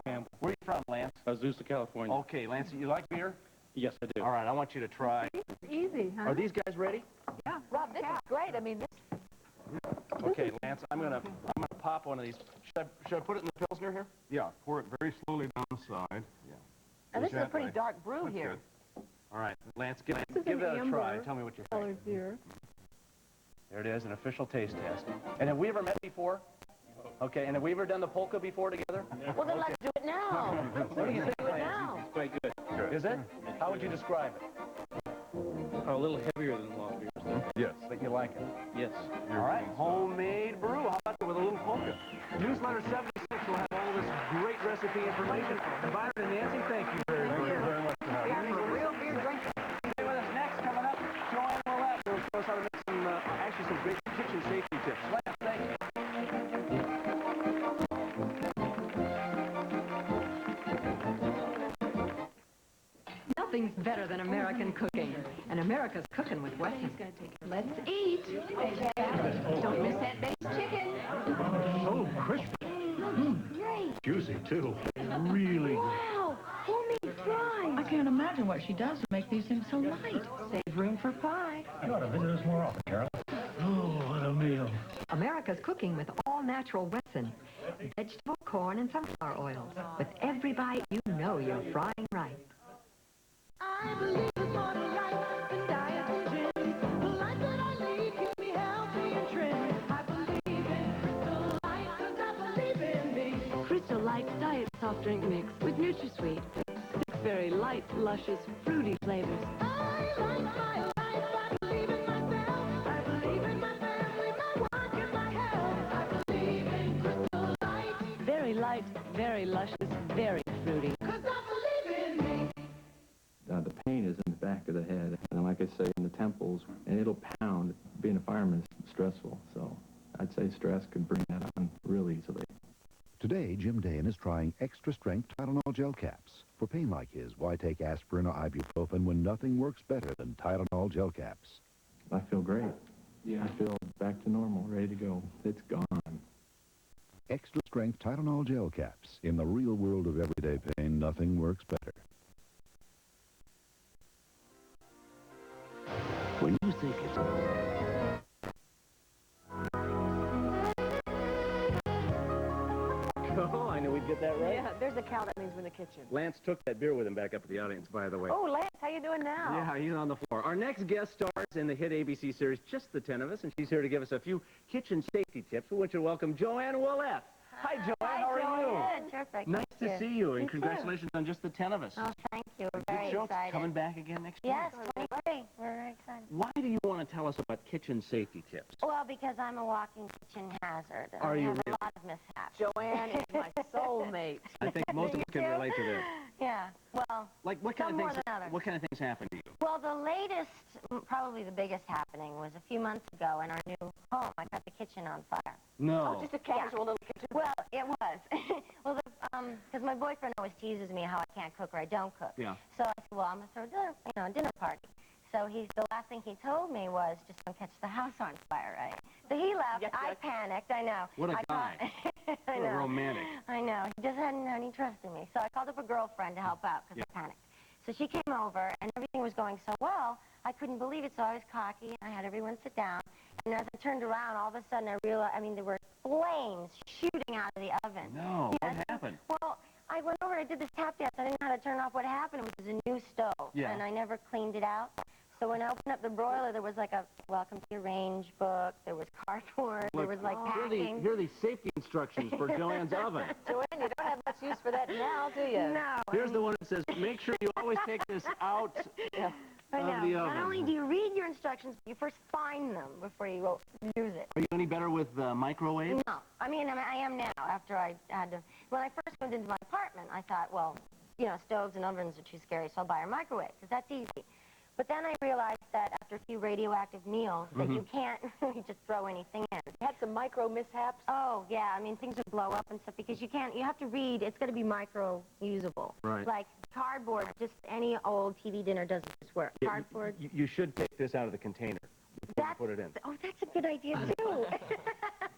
name? Where are you from, Lance?
Azusa, California.
Okay, Lance, you like beer?
Yes, I do.
All right, I want you to try.
Easy, huh?
Are these guys ready?
Yeah.
Rob, this is great. I mean, this...
Okay, Lance, I'm gonna pop one of these. Should I put it in the Pilsner here?
Yeah, pour it very slowly down the side. Yeah.
Now, this is a pretty dark brew
That's
here.
good.
All right, Lance, give
This is
that
an
a try.
amber
Tell me what you think.
colored beer.
There it is, an official taste test. And have we ever met before? Okay, and have we ever done the polka before together?
Well, then let's do it now.
What do you think,
Do it
Lance?
now.
It's quite good.
Is it? How would you describe it?
A little heavier than long beers, though.
Yes.
But you like it?
Yes.
All right, homemade brew. How about with a little polka? Newsletter 76 will have all this great recipe information. And Byron and Nancy, thank you very much.
Thank you very much for having me.
Real beer drinker.
Stay with us next. Coming up, Joanne Willette will show us how to make some, actually some great kitchen safety tips. Lance, thank you.
Nothing's better than American cooking, and America's cooking with Weston. Let's eat. Don't miss that baked chicken.
So crispy.
Great.
Juicy, too. Really.
Wow. Homemade fries.
I can't imagine what she does to make these things so light. Save room for pie.
You ought to visit us more often, Carol. Oh, what a meal.
America's cooking with all-natural Wesson. Vegetable, corn, and sunflower oils. With every bite, you know you're frying right.
I believe it's more to life than diet and gym. The life that I lead keeps me healthy and trim. I believe in Crystal Light, 'cause I believe in me.
Crystal Light Diet Soft Drink Mix with NutraSweet. 6 very light, luscious, fruity flavors.
I like my life, I believe in myself. I believe in my family, my work, and my health. I believe in Crystal Light,
Very light, very luscious, very fruity.
'cause I believe in me.
The pain is in the back of the head, and like I say, in the temples, and it'll pound. Being a fireman is stressful, so I'd say stress could bring that on real easily.
Today, Jim Dane is trying extra-strength Tylenol gel caps. For pain like his, why take aspirin or ibuprofen when nothing works better than Tylenol gel caps?
I feel great. Yeah. I feel back to normal, ready to go. It's gone.
Extra-strength Tylenol gel caps. In the real world of everyday pain, nothing works better. When you think it's...
Oh, I knew we'd get that right.
Yeah, there's a cow that means we're in the kitchen.
Lance took that beer with him back up to the audience, by the way.
Oh, Lance, how you doing now?
Yeah, he's on the floor. Our next guest stars in the hit ABC series, Just the 10 of Us, and she's here to give us a few kitchen safety tips. We want you to welcome Joanne Willette. Hi, Joanne. How are you?
Terrific.
Nice to see you, and
You too.
congratulations on Just the 10 of Us.
Oh, thank you. We're
Good
very
show.
excited.
Coming back again next year.
Yes, 23. We're very excited.
Why do you want to tell us about kitchen safety tips?
Well, because I'm a walking kitchen hazard.
Are you
I have
really?
a lot of mishaps.
Joanne is my soulmate.
I think most of us can relate to this.
Yeah. Well,
Like, what kind
some
of
more
things?
than others.
What kind of things happen to you?
Well, the latest, probably the biggest happening was a few months ago in our new home. I got the kitchen on fire.
No.
Oh, just a casual little kitchen.
Well, it was. Well, because my boyfriend always teases me how I can't cook or I don't cook.
Yeah.
So I said, well, I'm going to throw a dinner party. So the last thing he told me was, just don't catch the house on fire, right? So he left.
Yes,
I
yes.
panicked, I know.
What a
I
guy.
I know.
Romantic.
I know. He just hadn't had any trust in me. So I called up a girlfriend to help out because I panicked. So she came over, and everything was going so well, I couldn't believe it. So I was cocky, and I had everyone sit down. And as I turned around, all of a sudden I realized, there were flames shooting out of the oven.
No, what happened?
Well, I went over, I did this tap dance. I didn't know how to turn off. What happened was a new stove, and I never cleaned it out. So when I opened up the broiler, there was like a welcome to your range book. There was cardboard. There was like packing.
Here are these safety instructions for Joanne's oven.
Joanne, you don't have much use for that now, do you?
No.
Here's the one that says, make sure you always take this out of the oven.
Not only do you read your instructions, but you first find them before you use it.
Are you any better with microwaves?
No. I am now after I had to. When I first moved into my apartment, I thought, well, stoves and ovens are too scary, so I'll buy a microwave, because that's easy. But then I realized that after a few radioactive meals, that you can't really just throw anything in.
You had some micro mishaps?
Oh, yeah. Things would blow up and stuff because you have to read. It's got to be micro-usable.
Right.
Like cardboard, just any old TV dinner doesn't just work. Cardboard.
You should take this out of the container before you put it in.
Oh, that's a good idea, too.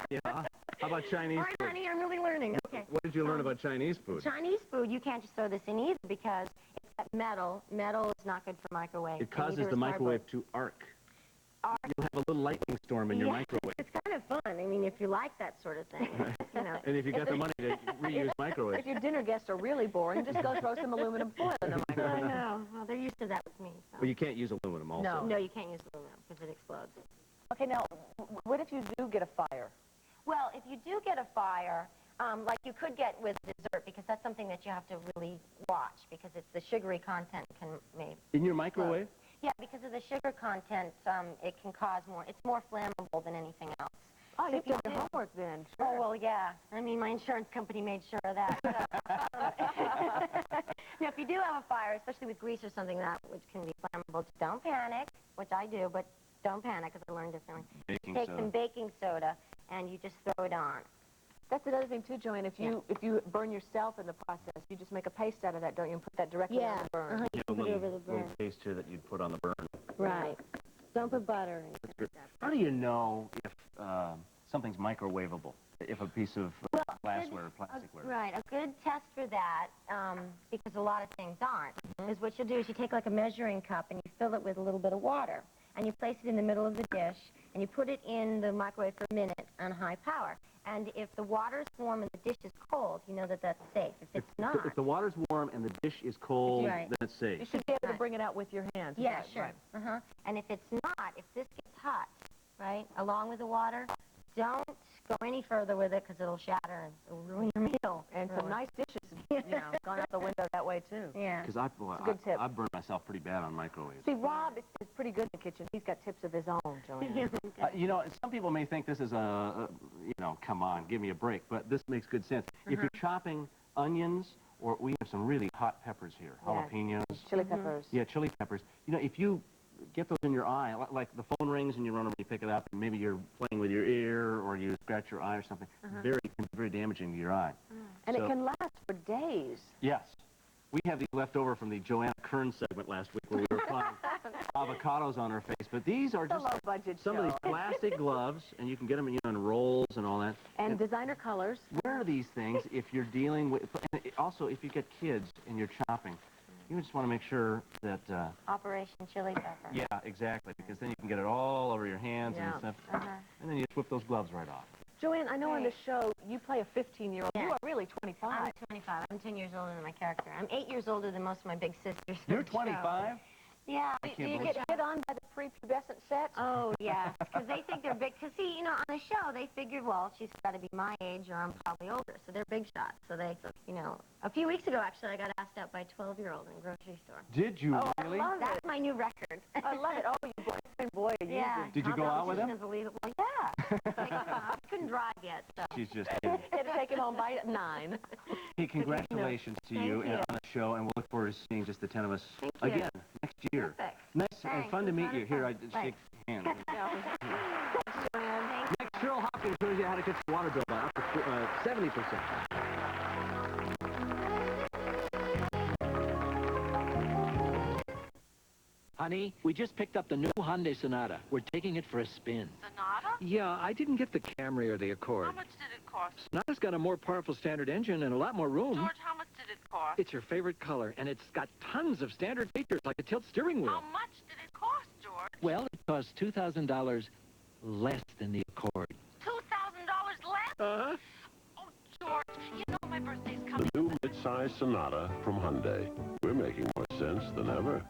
Yeah. How about Chinese
food? All right, honey, I'm really learning. Okay.
What did you learn about Chinese food?
Chinese food, you can't just throw this in either because it's got metal. Metal is not good for microwave.
It causes the microwave to arc. You'll have a little lightning storm in your microwave.
It's kind of fun. If you like that sort of thing.
And if you got the money to reuse microwaves.
If your dinner guests are really boring, just go throw some aluminum foil in the microwave.
I know. Well, they're used to that with me. So.
Well, you can't use aluminum also.
No, you can't use aluminum because it explodes.
Okay, now, what if you do get a fire?
Well, if you do get a fire, like you could get with dessert, because that's something that you have to really watch, because it's the sugary content can make.
In your microwave?
Yeah, because of the sugar content, it can cause more. It's more flammable than anything else.
Oh, so you've done your homework then. Sure.
Oh, well, yeah. My insurance company made sure of that. Now, if you do have a fire, especially with grease or something which can be flammable, just don't panic, which I do, but don't panic because I learned differently. Take some baking soda and you just throw it on.
That's another thing too, Joanne. If you burn yourself in the process, you just make a paste out of that, don't you, and put that directly on the burn?
You put it over the burn.
Little paste here that you'd put on the burn.
Right. Don't put butter in.
That's good. How do you know if something's microwavable? If a piece of glassware or plasticware?
Right. A good test for that, because a lot of things aren't, is what you'll do is you take like a measuring cup and you fill it with a little bit of water. And you place it in the middle of the dish, and you put it in the microwave for a minute on high power. And if the water is warm and the dish is cold, you know that that's safe. If it's not...
If the water's warm and the dish is cold, then it's safe.
You should be able to bring it out with your hands.
Yeah, sure. Right. And if it's not, if this gets hot, right, along with the water, don't go any further with it because it'll shatter and it'll ruin your meal.
And some nice dishes, gone out the window that way, too.
Yeah.
Because I burn myself pretty bad on microwaves.
See, Rob is pretty good in the kitchen. He's got tips of his own, Joanne.
Some people may think this is come on, give me a break, but this makes good sense. If you're chopping onions, or we have some really hot peppers here, jalapenos.
Chili peppers.
Yeah, chili peppers. If you get those in your eye, like the phone rings and you run over and you pick it up, and maybe you're playing with your ear or you scratch your eye or something, very damaging to your eye.
And it can last for days.
Yes. We have these left over from the Joanna Kern segment last week where we were applying avocados on her face. But these are just some of these plastic gloves, and you can get them in rolls and all that.
And designer colors.
Wear these things if you're dealing with, and also if you get kids and you're chopping. You just want to make sure that...
Operation Chili Pepper.
Yeah, exactly, because then you can get it all over your hands and stuff. And then you just whip those gloves right off.
Joanne, I know on the show you play a 15-year-old. You are really 25.
I'm 25. I'm 10 years older than my character. I'm 8 years older than most of my big sisters.
You're 25?
Yeah.
Do you get hit on by the prepubescent set?
Oh, yeah. Because they think they're big. Because, see, on the show, they figured, well, she's got to be my age or I'm probably older. So they're big shots. So they, a few weeks ago, actually, I got asked out by a 12-year-old in a grocery store.
Did you really?
That's my new record.
I love it. Oh, you boy,
yeah.
Did you go out with him?
Unbelievable. Yeah. I couldn't drive yet, so.
She's just
had to take him home by 9.
Hey, congratulations to you on the show, and we'll look forward to seeing just the 10 of us again next year.
Perfect.
Nice and fun to meet you. Here, I shake hands. Next, Cheryl Hopkins shows you how to cut your water bill by up to 70%.
Honey, we just picked up the new Hyundai Sonata. We're taking it for a spin.
Sonata?
Yeah, I didn't get the Camry or the Accord.
How much did it cost?
Sonata's got a more powerful standard engine and a lot more room.
George, how much did it cost?
It's your favorite color, and it's got tons of standard features like a tilt steering wheel.
How much did it cost, George?
Well, it costs $2,000 less than the Accord.
$2,000 less?
Uh-huh.
Oh, George, you know my birthday's coming.
The new midsize Sonata from Hyundai. We're making more sense than ever.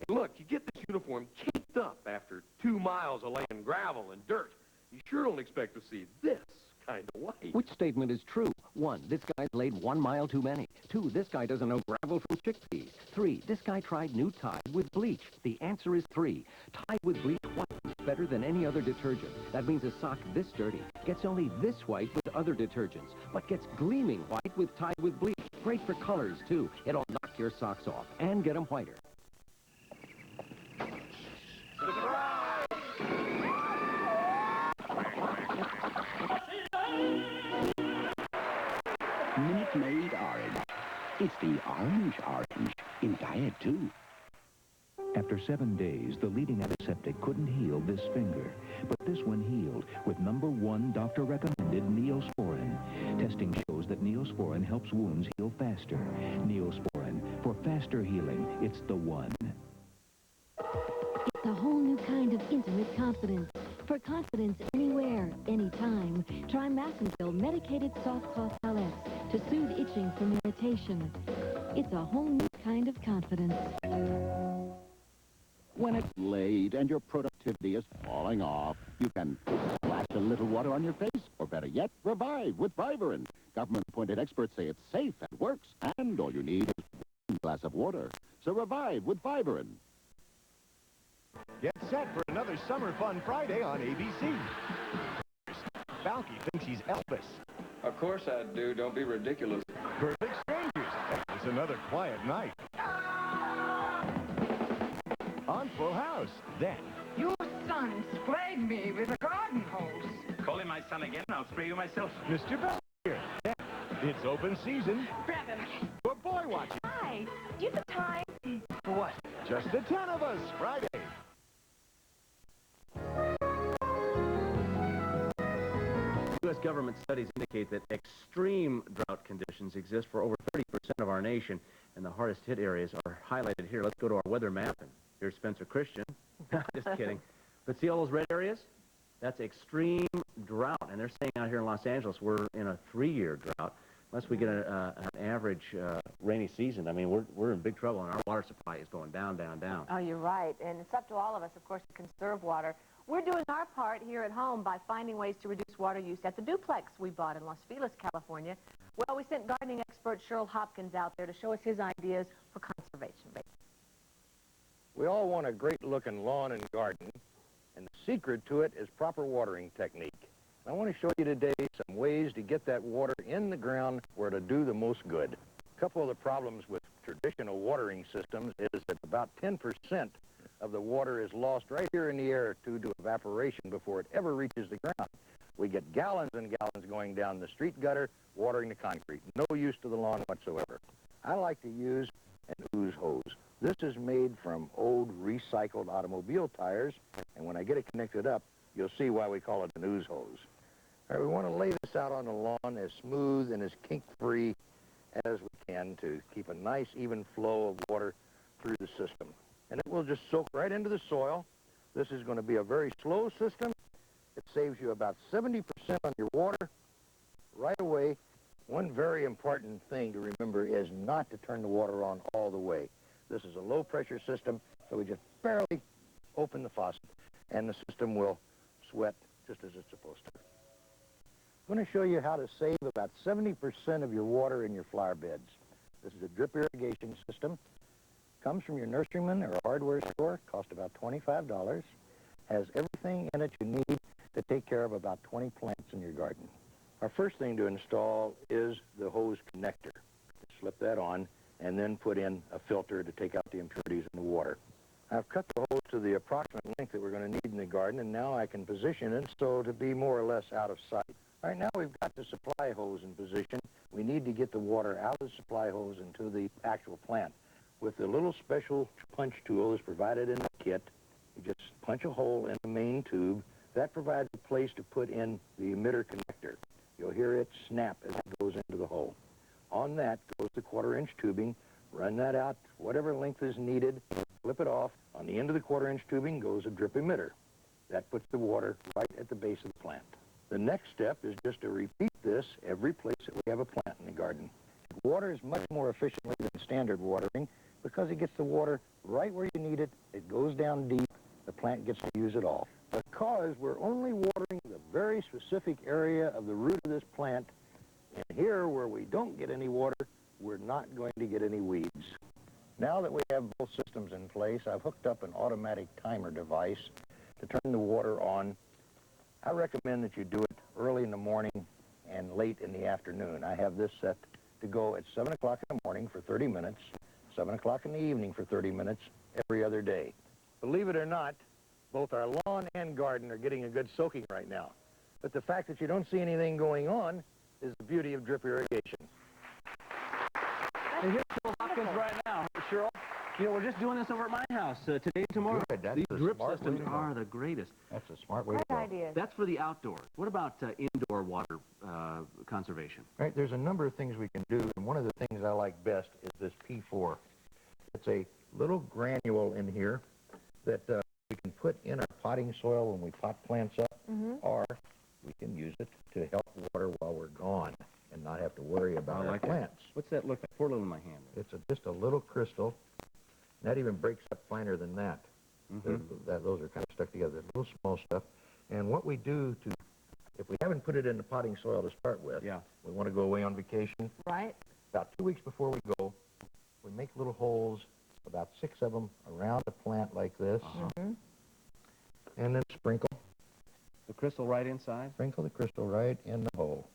Hey, look, you get this uniform caked up after 2 miles of laying gravel and dirt. You sure don't expect to see this kind of white.
Which statement is true? 1, this guy's laid 1 mile too many. 2, this guy doesn't know gravel from chickpeas. 3, this guy tried new Tide with bleach. The answer is 3. Tide with bleach whitens better than any other detergent. That means a sock this dirty gets only this white with other detergents, but gets gleaming white with Tide with bleach. Great for colors, too. It'll knock your socks off and get them whiter.
Minute Maid Orange. It's the orange in Diet, too. After 7 days, the leading antiseptic couldn't heal this finger. But this one healed with #1 doctor-recommended Neosporin. Testing shows that Neosporin helps wounds heal faster. Neosporin, for faster healing, it's the one.
It's a whole new kind of intimate confidence. For confidence anywhere, anytime, try Massengill medicated soft cloth towelettes to soothe itching from irritation. It's a whole new kind of confidence.
When it's late and your productivity is falling off, you can splash a little water on your face, or better yet, revive with Vivarin. Government-appointed experts say it's safe and works, and all you need is 1 glass of water. So revive with Vivarin.
Get set for another Summer Fun Friday on ABC. Balky thinks he's Elvis.
Of course I do. Don't be ridiculous.
Perfect Strangers. It's another quiet night. On Full House. Then,
Your son sprayed me with a garden hose.
Call him my son again. I'll spray you myself.
Mr. Bell here. Then, it's open season
Brandon.
for boy watching.
Hi. Do you have time?
For what? Just the 10 of us, Friday.
U.S. government studies indicate that extreme drought conditions exist for over 30% of our nation, and the hardest hit areas are highlighted here. Let's go to our weather map, and here's Spencer Christian. Just kidding. But see all those red areas? That's extreme drought, and they're saying out here in Los Angeles we're in a 3-year drought. Unless we get an average rainy season, I mean, we're in big trouble, and our water supply is going down, down, down.
Oh, you're right. And it's up to all of us, of course, to conserve water. We're doing our part here at home by finding ways to reduce water use at the duplex we bought in Los Feliz, California. Well, we sent gardening expert Cheryl Hopkins out there to show us his ideas for conservation.
We all want a great-looking lawn and garden, and the secret to it is proper watering technique. I want to show you today some ways to get that water in the ground where it'll do the most good. A couple of the problems with traditional watering systems is that about 10% of the water is lost right here in the air due to evaporation before it ever reaches the ground. We get gallons and gallons going down the street gutter, watering the concrete. No use to the lawn whatsoever. I like to use an ooze hose. This is made from old recycled automobile tires, and when I get it connected up, you'll see why we call it an ooze hose. All right, we want to lay this out on the lawn as smooth and as kink-free as we can to keep a nice, even flow of water through the system. And it will just soak right into the soil. This is going to be a very slow system. It saves you about 70% on your water right away. One very important thing to remember is not to turn the water on all the way. This is a low-pressure system, so we just barely open the faucet, and the system will sweat just as it's supposed to. I'm going to show you how to save about 70% of your water in your flower beds. This is a drip irrigation system. Comes from your nurseryman or hardware store, costs about $25, has everything in it you need to take care of about 20 plants in your garden. Our first thing to install is the hose connector. Slip that on and then put in a filter to take out the impurities in the water. I've cut the hose to the approximate length that we're going to need in the garden, and now I can position it so to be more or less out of sight. All right, now we've got the supply hose in position. We need to get the water out of the supply hose into the actual plant. with the little special punch tool that's provided in the kit. You just punch a hole in the main tube. That provides a place to put in the emitter connector. You'll hear it snap as it goes into the hole. On that goes the 1/4-inch tubing. Run that out whatever length is needed. Flip it off. On the end of the 1/4-inch tubing goes a drip emitter. That puts the water right at the base of the plant. The next step is just to repeat this every place that we have a plant in the garden. It waters much more efficiently than standard watering because it gets the water right where you need it. It goes down deep. The plant gets to use it all. Because we're only watering the very specific area of the root of this plant, and here where we don't get any water, we're not going to get any weeds. Now that we have both systems in place, I've hooked up an automatic timer device to turn the water on. I recommend that you do it early in the morning and late in the afternoon. I have this set to go at 7 o'clock in the morning for 30 minutes, 7 o'clock in the evening for 30 minutes every other day. Believe it or not, both our lawn and garden are getting a good soaking right now. But the fact that you don't see anything going on is the beauty of drip irrigation.
And here's Cheryl Hopkins right now. Cheryl, you know, we're just doing this over at my house today and tomorrow.
Good. That's
These
a
drip
smart
systems
way to go.
are the greatest.
That's a smart way to go.
idea.
That's for the outdoors. What about indoor water conservation?
Right, there's a number of things we can do, and one of the things I like best is this P4. It's a little granule in here that we can put in our potting soil when we pot plants up, or we can use it to help water while we're gone and not have to worry about our plants.
What's that look like? Pour a little in my hand.
It's just a little crystal. That even breaks up finer than that. Those are kind of stuck together. Little small stuff. And what we do to, if we haven't put it in the potting soil to start with, we want to go away on vacation.
Right.
About 2 weeks before we go, we make little holes, about 6 of them, around the plant like this. And then sprinkle.
The crystal right inside?
Sprinkle the crystal right in the hole.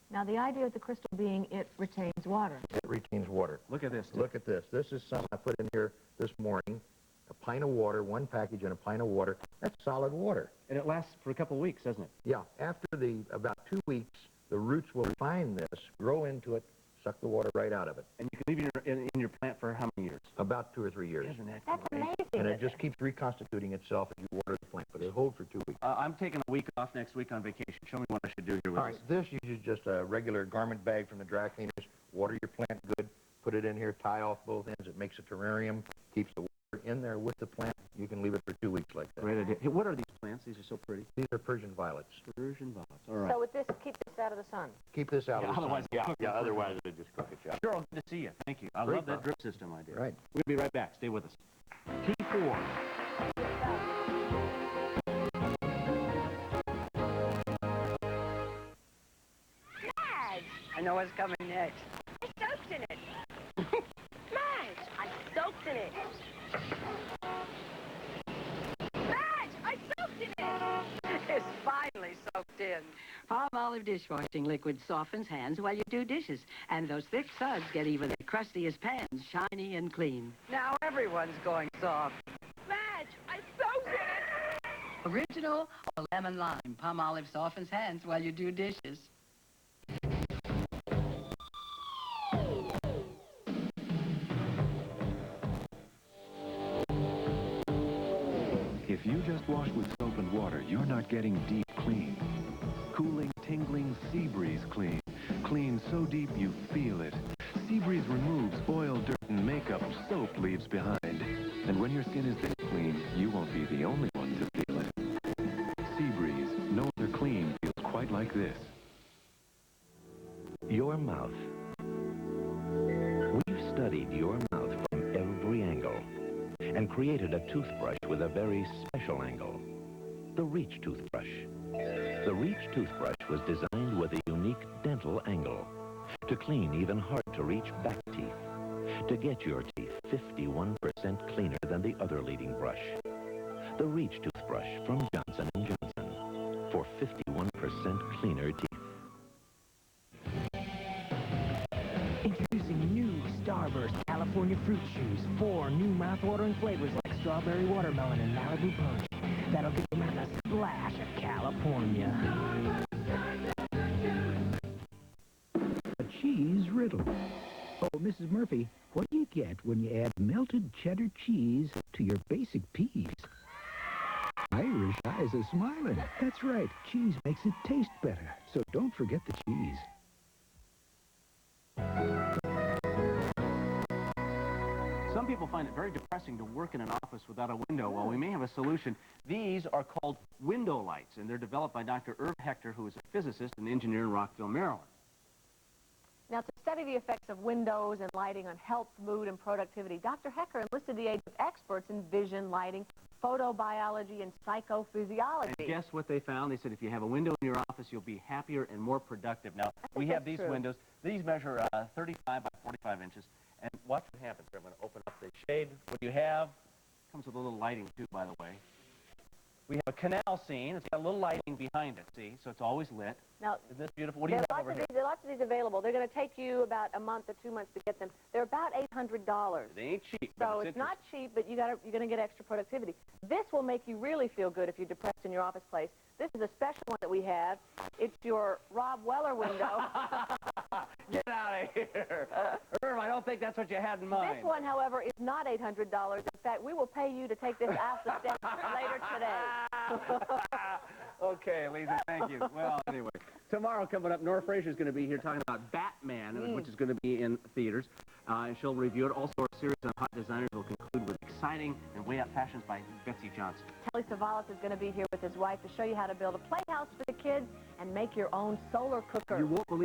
Now, the idea of the crystal being it retains water.
It retains water.
Look at this.
Look at this. This is something I put in here this morning. A pint of water, one package and a pint of water. That's solid water.
And it lasts for a couple of weeks, doesn't it?
Yeah. After about 2 weeks, the roots will find this, grow into it, suck the water right out of it.
And you can leave it in your plant for how many years?
About 2 or 3 years.
Isn't that
That's
great?
amazing.
And it just keeps reconstituting itself as you water the plant, but it holds for 2 weeks.
I'm taking a week off next week on vacation. Show me what I should do here with
All right, this uses just a regular garment bag from the dry cleaners. Water your plant good, put it in here, tie off both ends. It makes a terrarium, keeps the water in there with the plant. You can leave it for 2 weeks like that.
Great idea. Hey, what are these plants? These are so pretty.
These are Persian violets.
Persian violets. All right.
So with this, keep this out of the sun.
Keep this out of the sun.
Otherwise,
otherwise it'll just cook it.
Cheryl, good to see you. Thank you. I
Great,
love that
Bob.
drip system idea.
Right.
We'll be right back. Stay with us. T4.
Madge!
I know what's coming next.
I soaked in it. Madge! I soaked in it. Madge! I soaked in it.
It's finally soaked in. Palm Olive dishwashing liquid softens hands while you do dishes, and those thick suds get even the crustiest pans shiny and clean. Now everyone's going soft.
Madge! I soaked in it.
Original or lemon lime. Palm Olive softens hands while you do dishes.
If you just wash with soap and water, you're not getting deep clean. Cooling, tingling Sea Breeze Clean. Clean so deep you feel it. Sea Breeze removes oil, dirt, and makeup soap leaves behind. And when your skin is this clean, you won't be the only one to feel it. Sea Breeze, no other clean feels quite like this.
Your mouth. We've studied your mouth from every angle and created a toothbrush with a very special angle. The Reach toothbrush. The Reach toothbrush was designed with a unique dental angle to clean even hard-to-reach back teeth, to get your teeth 51% cleaner than the other leading brush. The Reach toothbrush from Johnson & Johnson for 51% cleaner teeth.
Introducing new Starburst California fruit chews. 4 new mouth-watering flavors like strawberry watermelon and Malibu punch. That'll give your mouth a splash of California. A cheese riddle. Oh, Mrs. Murphy, what do you
get when you add melted cheddar cheese to your basic peas. Irish eyes are smiling. That's right. Cheese makes it taste better. So don't forget the cheese.
Some people find it very depressing to work in an office without a window. Well, we may have a solution. These are called window lights, and they're developed by Dr. Irv Hector, who is a physicist and engineer in Rockville, Maryland.
Now, to study the effects of windows and lighting on health, mood, and productivity, Dr. Hector enlisted the aid of experts in vision, lighting, photobiology, and psychophysiology.
And guess what they found? They said if you have a window in your office, you'll be happier and more productive. Now, we have these windows. These measure 35 by 45 inches. And watch what happens. I'm going to open up the shade. What you have comes with a little lighting, too, by the way. We have a canal scene. It's got a little lighting behind it, see? So it's always lit.
Now,
isn't this beautiful? What do you have over here?
There are lots of these available. They're going to take you about a month or 2 months to get them. They're about $800.
They ain't cheap.
So it's not cheap, but you're going to get extra productivity. This will make you really feel good if you're depressed in your office place. This is a special one that we have. It's your Rob Weller window.
Get out of here. Irv, I don't think that's what you had in mind.
This one, however, is not $800. In fact, we will pay you to take this off the steps later today.
Okay, Leeza, thank you. Well, anyway, tomorrow coming up, Nora Fraser's going to be here talking about Batman, which is going to be in theaters. And she'll review it. Also, our series on hot designers will conclude with exciting and way out fashions by Betsy Johnson.
Telly Savalas is going to be here with his wife to show you how to build a playhouse for the kids and make your own solar cooker.
You won't believe